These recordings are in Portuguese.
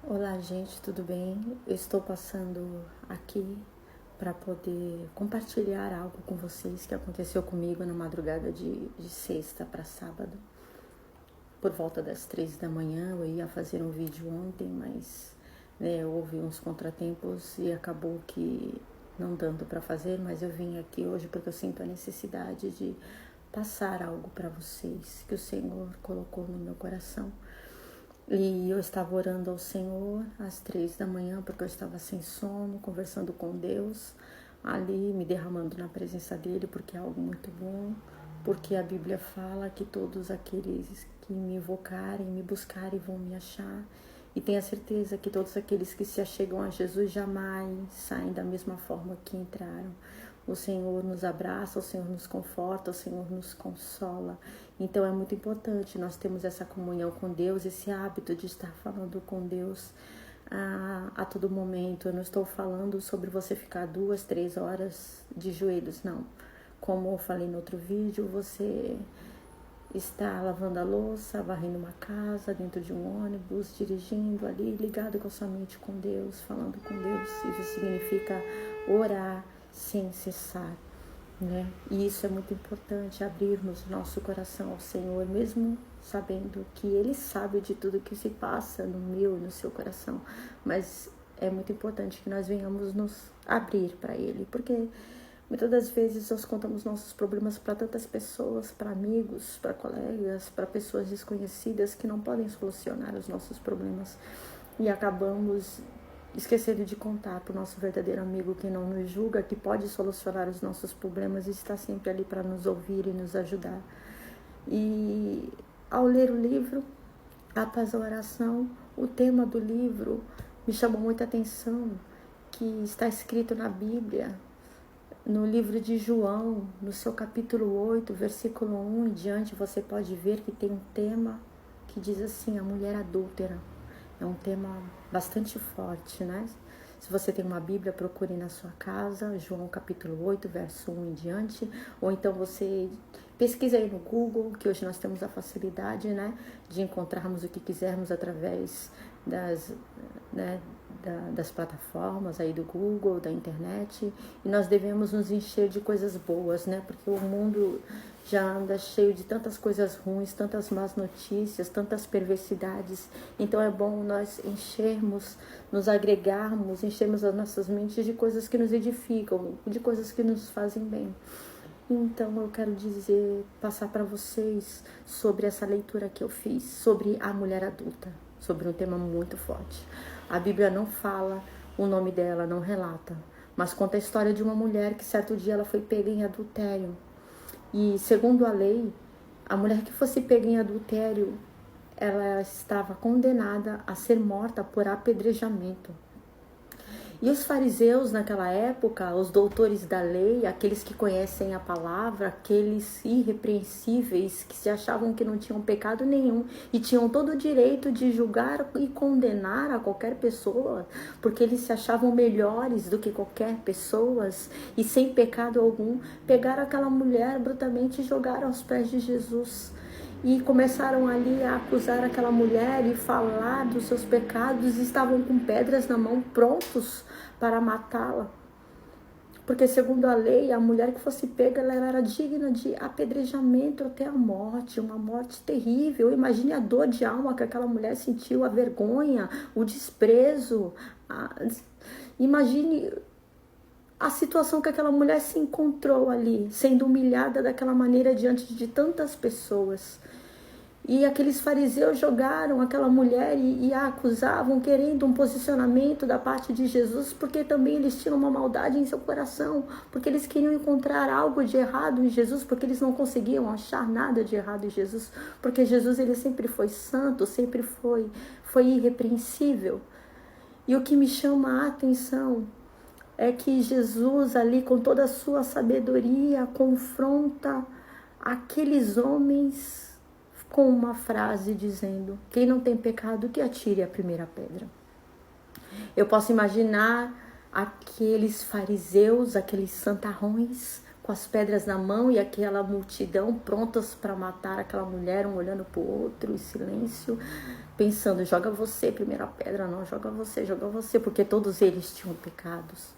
Olá, gente, tudo bem? Eu estou passando aqui para poder compartilhar algo com vocês que aconteceu comigo na madrugada de sexta para sábado. Por volta das 3 da manhã, eu ia fazer um vídeo ontem, mas houve uns contratempos e acabou que não dando para fazer, mas eu vim aqui hoje porque eu sinto a necessidade de passar algo para vocês que o Senhor colocou no meu coração. E eu estava orando ao Senhor às 3 da manhã, porque eu estava sem sono, conversando com Deus, ali me derramando na presença dEle, porque é algo muito bom, porque a Bíblia fala que todos aqueles que me invocarem, me buscarem, vão me achar. E tenha certeza que todos aqueles que se achegam a Jesus jamais saem da mesma forma que entraram. O Senhor nos abraça, o Senhor nos conforta, o Senhor nos consola. Então é muito importante nós termos essa comunhão com Deus, esse hábito de estar falando com Deus a todo momento. Eu não estou falando sobre você ficar 2, 3 horas de joelhos, não. Como eu falei no outro vídeo, você está lavando a louça, varrendo uma casa, dentro de um ônibus, dirigindo ali, ligado com a sua mente com Deus, falando com Deus. Isso significa orar sem cessar, né? E isso é muito importante, abrirmos nosso coração ao Senhor, mesmo sabendo que Ele sabe de tudo que se passa no meu e no seu coração. Mas é muito importante que nós venhamos nos abrir para Ele, porque muitas das vezes nós contamos nossos problemas para tantas pessoas, para amigos, para colegas, para pessoas desconhecidas que não podem solucionar os nossos problemas. E acabamos esquecendo de contar para o nosso verdadeiro amigo que não nos julga, que pode solucionar os nossos problemas e está sempre ali para nos ouvir e nos ajudar. E ao ler o livro, após a oração, o tema do livro me chamou muita atenção, que está escrito na Bíblia, no livro de João, no seu capítulo 8, versículo 1 em diante, você pode ver que tem um tema que diz assim, a mulher adúltera. É um tema bastante forte, né? Se você tem uma Bíblia, procure na sua casa, João capítulo 8, verso 1 em diante, ou então você pesquisa aí no Google, que hoje nós temos a facilidade, né, de encontrarmos o que quisermos através das plataformas aí do Google, da internet, e nós devemos nos encher de coisas boas, né, porque o mundo já anda cheio de tantas coisas ruins, tantas más notícias, tantas perversidades. Então é bom nós enchermos, nos agregarmos, enchermos as nossas mentes de coisas que nos edificam, de coisas que nos fazem bem. Então eu quero passar para vocês sobre essa leitura que eu fiz, sobre a mulher adulta, sobre um tema muito forte. A Bíblia não fala o nome dela, não relata, mas conta a história de uma mulher que certo dia ela foi pega em adultério. E segundo a lei, a mulher que fosse pega em adultério, ela estava condenada a ser morta por apedrejamento. E os fariseus naquela época, os doutores da lei, aqueles que conhecem a palavra, aqueles irrepreensíveis que se achavam que não tinham pecado nenhum e tinham todo o direito de julgar e condenar a qualquer pessoa, porque eles se achavam melhores do que qualquer pessoa e sem pecado algum, pegaram aquela mulher brutalmente e jogaram aos pés de Jesus. E começaram ali a acusar aquela mulher e falar dos seus pecados, e estavam com pedras na mão, prontos para matá-la. Porque segundo a lei, a mulher que fosse pega, ela era digna de apedrejamento até a morte, uma morte terrível. Imagine a dor de alma que aquela mulher sentiu, a vergonha, o desprezo. Imagine a situação que aquela mulher se encontrou ali, sendo humilhada daquela maneira diante de tantas pessoas. E aqueles fariseus jogaram aquela mulher e a acusavam, querendo um posicionamento da parte de Jesus, porque também eles tinham uma maldade em seu coração, porque eles queriam encontrar algo de errado em Jesus, porque eles não conseguiam achar nada de errado em Jesus, porque Jesus ele sempre foi santo, sempre foi irrepreensível. E o que me chama a atenção é que Jesus ali, com toda a sua sabedoria, confronta aqueles homens com uma frase dizendo: quem não tem pecado, que atire a primeira pedra. Eu posso imaginar aqueles fariseus, aqueles santarrões, com as pedras na mão e aquela multidão prontas para matar aquela mulher, um olhando para o outro em silêncio, pensando, joga você, primeira pedra, não, joga você, porque todos eles tinham pecados.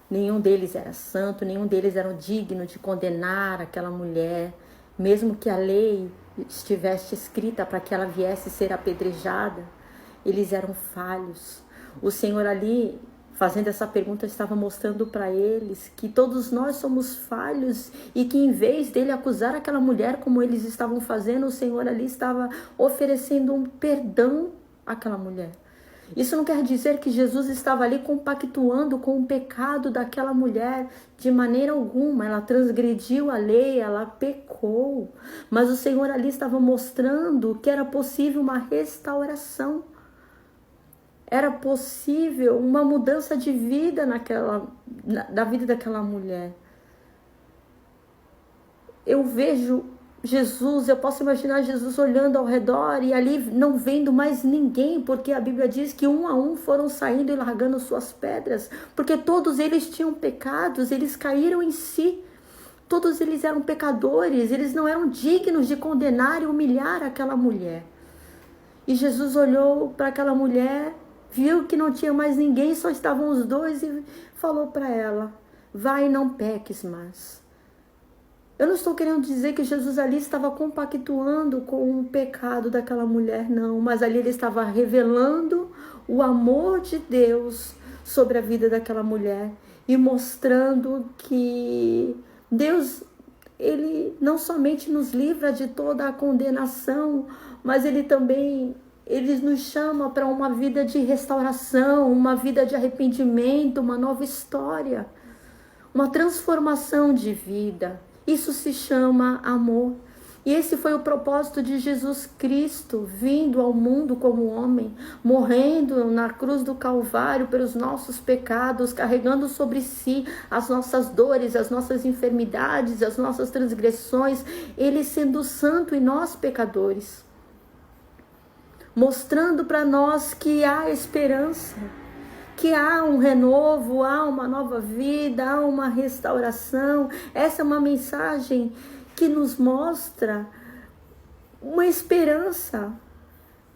Nenhum deles era santo, nenhum deles era digno de condenar aquela mulher, mesmo que a lei estivesse escrita para que ela viesse ser apedrejada, eles eram falhos. O Senhor ali, fazendo essa pergunta, estava mostrando para eles que todos nós somos falhos e que em vez dele acusar aquela mulher como eles estavam fazendo, o Senhor ali estava oferecendo um perdão àquela mulher. Isso não quer dizer que Jesus estava ali compactuando com o pecado daquela mulher de maneira alguma. Ela transgrediu a lei, ela pecou. Mas o Senhor ali estava mostrando que era possível uma restauração. Era possível uma mudança de vida da vida daquela mulher. Eu vejo Jesus, eu posso imaginar Jesus olhando ao redor e ali não vendo mais ninguém, porque a Bíblia diz que um a um foram saindo e largando suas pedras, porque todos eles tinham pecados, eles caíram em si. Todos eles eram pecadores, eles não eram dignos de condenar e humilhar aquela mulher. E Jesus olhou para aquela mulher, viu que não tinha mais ninguém, só estavam os dois e falou para ela, vai e não peques mais. Eu não estou querendo dizer que Jesus ali estava compactuando com o pecado daquela mulher, não. Mas ali ele estava revelando o amor de Deus sobre a vida daquela mulher e mostrando que Deus, ele não somente nos livra de toda a condenação, mas ele também nos chama para uma vida de restauração, uma vida de arrependimento, uma nova história, uma transformação de vida. Isso se chama amor. E esse foi o propósito de Jesus Cristo, vindo ao mundo como homem, morrendo na cruz do Calvário pelos nossos pecados, carregando sobre si as nossas dores, as nossas enfermidades, as nossas transgressões, ele sendo santo e nós pecadores, mostrando para nós que há esperança, que há um renovo, há uma nova vida, há uma restauração. Essa é uma mensagem que nos mostra uma esperança,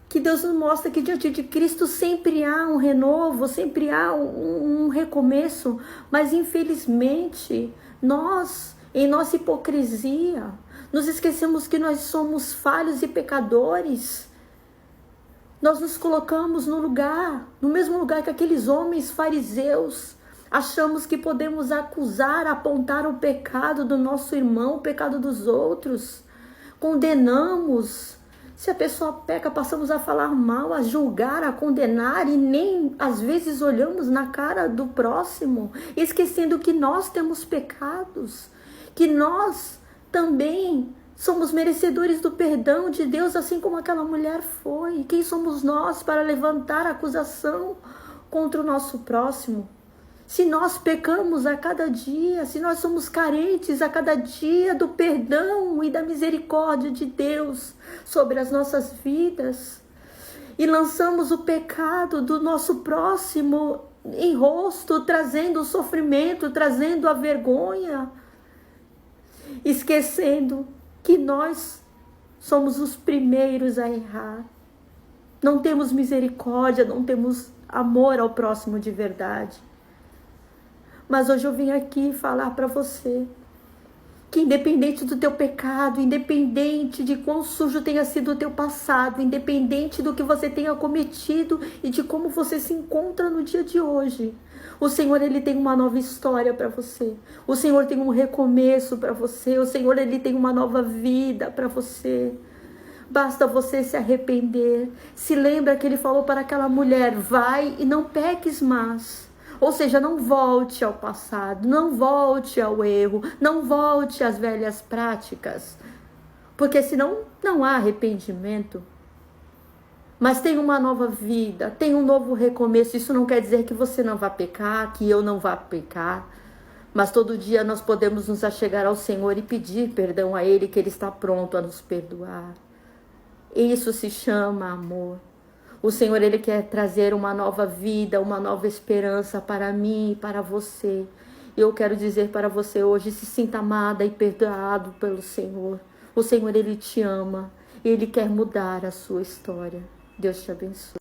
que Deus nos mostra que diante de Cristo sempre há um renovo, sempre há um recomeço, mas infelizmente nós, em nossa hipocrisia, nos esquecemos que nós somos falhos e pecadores. Nós nos colocamos no mesmo lugar que aqueles homens fariseus. Achamos que podemos acusar, apontar o pecado do nosso irmão, o pecado dos outros. Condenamos. Se a pessoa peca, passamos a falar mal, a julgar, a condenar e nem às vezes olhamos na cara do próximo, esquecendo que nós temos pecados, que nós também somos merecedores do perdão de Deus, assim como aquela mulher foi. Quem somos nós para levantar acusação contra o nosso próximo? Se nós pecamos a cada dia, se nós somos carentes a cada dia do perdão e da misericórdia de Deus sobre as nossas vidas, e lançamos o pecado do nosso próximo em rosto, trazendo o sofrimento, trazendo a vergonha, esquecendo que nós somos os primeiros a errar. Não temos misericórdia, não temos amor ao próximo de verdade. Mas hoje eu vim aqui falar para você que independente do teu pecado, independente de quão sujo tenha sido o teu passado, independente do que você tenha cometido e de como você se encontra no dia de hoje, o Senhor, ele tem uma nova história para você. O Senhor tem um recomeço para você. O Senhor, ele tem uma nova vida para você. Basta você se arrepender. Se lembra que ele falou para aquela mulher, vai e não peques mais. Ou seja, não volte ao passado, não volte ao erro, não volte às velhas práticas. Porque senão não há arrependimento. Mas tem uma nova vida, tem um novo recomeço. Isso não quer dizer que você não vá pecar, que eu não vá pecar. Mas todo dia nós podemos nos achegar ao Senhor e pedir perdão a Ele, que Ele está pronto a nos perdoar. Isso se chama amor. O Senhor, Ele quer trazer uma nova vida, uma nova esperança para mim e para você. E eu quero dizer para você hoje, se sinta amada e perdoado pelo Senhor. O Senhor, Ele te ama. Ele quer mudar a sua história. Deus te abençoe.